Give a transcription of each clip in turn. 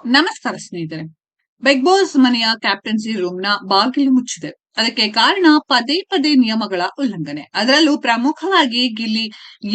ನಮಸ್ಕಾರ ಸ್ನೇಹಿತರೆ. Big boss ಮನೆಯ ಕ್ಯಾಪ್ಟನ್ಸಿ ರೂಮ್ ನ ಬಾಗಿಲು ಮುಚ್ಚಿದೆ. ಅದಕ್ಕೆ ಕಾರಣ ಪದೇ ಪದೇ ನಿಯಮಗಳ ಉಲ್ಲಂಘನೆ. ಅದರಲ್ಲೂ ಪ್ರಮುಖವಾಗಿ ಗಿಲ್ಲಿ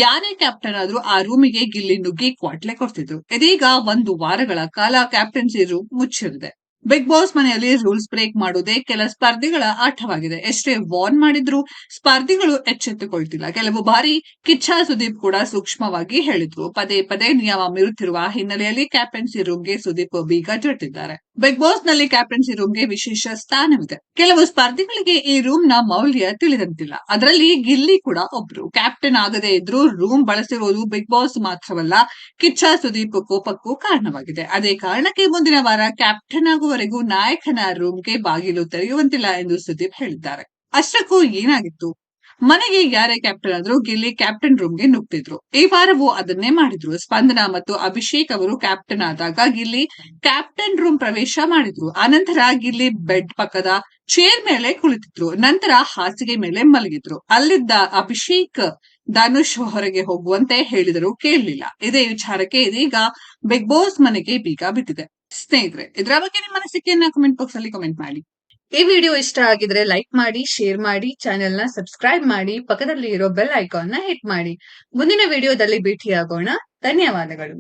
ಯಾರೇ ಕ್ಯಾಪ್ಟನ್ ಆದ್ರೂ ಆ ರೂಮಿಗೆ ಗಿಲ್ಲಿ ನುಗ್ಗಿ ಕ್ವಾಟ್ಲೆ ಕೊಡ್ತಿದ್ರು. ಇದೀಗ 1 ವಾರಗಳ ಕಾಲ ಕ್ಯಾಪ್ಟನ್ಸಿ ರೂಮ್ ಮುಚ್ಚಿರಿದೆ. ಬಿಗ್ ಬಾಸ್ ಮನೆಯಲ್ಲಿ ರೂಲ್ಸ್ ಬ್ರೇಕ್ ಮಾಡುವುದೇ ಕೆಲ ಸ್ಪರ್ಧಿಗಳ ಆಟವಾಗಿದೆ. ಎಷ್ಟೇ ವಾರ್ನ್ ಮಾಡಿದ್ರೂ ಸ್ಪರ್ಧಿಗಳು ಎಚ್ಚೆತ್ತುಕೊಳ್ತಿಲ್ಲ. ಕೆಲವು ಬಾರಿ ಕಿಚ್ಚ ಸುದೀಪ್ ಕೂಡ ಸೂಕ್ಷ್ಮವಾಗಿ ಹೇಳಿದ್ರು. ಪದೇ ಪದೇ ನಿಯಮ ಮೀರುತ್ತಿರುವ ಹಿನ್ನೆಲೆಯಲ್ಲಿ ಕ್ಯಾಪ್ಟನ್ಸಿ ರೂಮ್ಗೆ ಸುದೀಪ್ ಬೀಗ ಜಟ್ಟಿದ್ದಾರೆ. ಬಿಗ್ ಬಾಸ್ ನಲ್ಲಿ ಕ್ಯಾಪ್ಟನ್ಸಿ ರೂಮ್ಗೆ ವಿಶೇಷ ಸ್ಥಾನವಿದೆ. ಕೆಲವು ಸ್ಪರ್ಧಿಗಳಿಗೆ ಈ ರೂಮ್ ನ ಮೌಲ್ಯ ತಿಳಿದಂತಿಲ್ಲ. ಅದರಲ್ಲಿ ಗಿಲ್ಲಿ ಕೂಡ ಒಬ್ರು. ಕ್ಯಾಪ್ಟನ್ ಆಗದೇ ಇದ್ರೂ ರೂಮ್ ಬಳಸಿರುವುದು ಬಿಗ್ ಬಾಸ್ ಮಾತ್ರವಲ್ಲ, ಕಿಚ್ಚ ಸುದೀಪ್ ಕೋಪಕ್ಕೂ ಕಾರಣವಾಗಿದೆ. ಅದೇ ಕಾರಣಕ್ಕೆ ಮುಂದಿನ ವಾರ ಕ್ಯಾಪ್ಟನ್ ಆಗುವವರೆಗೂ ನಾಯಕನ ರೂಮ್ಗೆ ಬಾಗಿಲು ತೆರೆಯುವಂತಿಲ್ಲ ಎಂದು ಸುದೀಪ್ ಹೇಳಿದ್ದಾರೆ. ಅಷ್ಟಕ್ಕೂ ಏನಾಗಿತ್ತು? ಮನೆಗೆ ಯಾರೇ ಕ್ಯಾಪ್ಟನ್ ಆದ್ರೂ ಗಿಲ್ಲಿ ಕ್ಯಾಪ್ಟನ್ ರೂಮ್ಗೆ ನುಗ್ತಿದ್ರು. ಈ ವಾರವೂ ಅದನ್ನೇ ಮಾಡಿದ್ರು. ಸ್ಪಂದನ ಮತ್ತು ಅಭಿಷೇಕ್ ಅವರು ಕ್ಯಾಪ್ಟನ್ ಆದಾಗ ಗಿಲ್ಲಿ ಕ್ಯಾಪ್ಟನ್ ರೂಮ್ ಪ್ರವೇಶ ಮಾಡಿದ್ರು. ಆನಂತರ ಗಿಲ್ಲಿ ಬೆಡ್ ಪಕ್ಕದ ಚೇರ್ ಮೇಲೆ ಕುಳಿತಿದ್ರು. ನಂತರ ಹಾಸಿಗೆ ಮೇಲೆ ಮಲಗಿದ್ರು. ಅಲ್ಲಿದ್ದ ಅಭಿಷೇಕ್ ಧನುಷ್ ಹೊರಗೆ ಹೋಗುವಂತೆ ಹೇಳಿದರೂ ಕೇಳಲಿಲ್ಲ. ಇದೇ ವಿಚಾರಕ್ಕೆ ಇದೀಗ ಬಿಗ್ ಬಾಸ್ ಮನೆಗೆ ಬೀಗ ಬಿದ್ದಿದೆ. ಸ್ನೇಹಿತರೆ, ಇದರ ಬಗ್ಗೆ ನಿಮ್ಮ ಅನಿಸಿಕೆಯನ್ನ ಕಮೆಂಟ್ ಬಾಕ್ಸ್ ಅಲ್ಲಿ ಕಮೆಂಟ್ ಮಾಡಿ. ಈ ವಿಡಿಯೋ ಇಷ್ಟ ಆಗಿದ್ರೆ ಲೈಕ್ ಮಾಡಿ, ಶೇರ್ ಮಾಡಿ, ಚಾನೆಲ್ ನ ಸಬ್ಸ್ಕ್ರೈಬ್ ಮಾಡಿ, ಪಕ್ಕದಲ್ಲಿ ಇರೋ ಬೆಲ್ ಐಕಾನ್ ನ ಹಿಟ್ ಮಾಡಿ. ಮುಂದಿನ ವಿಡಿಯೋದಲ್ಲಿ ಭೇಟಿಯಾಗೋಣ. ಧನ್ಯವಾದಗಳು.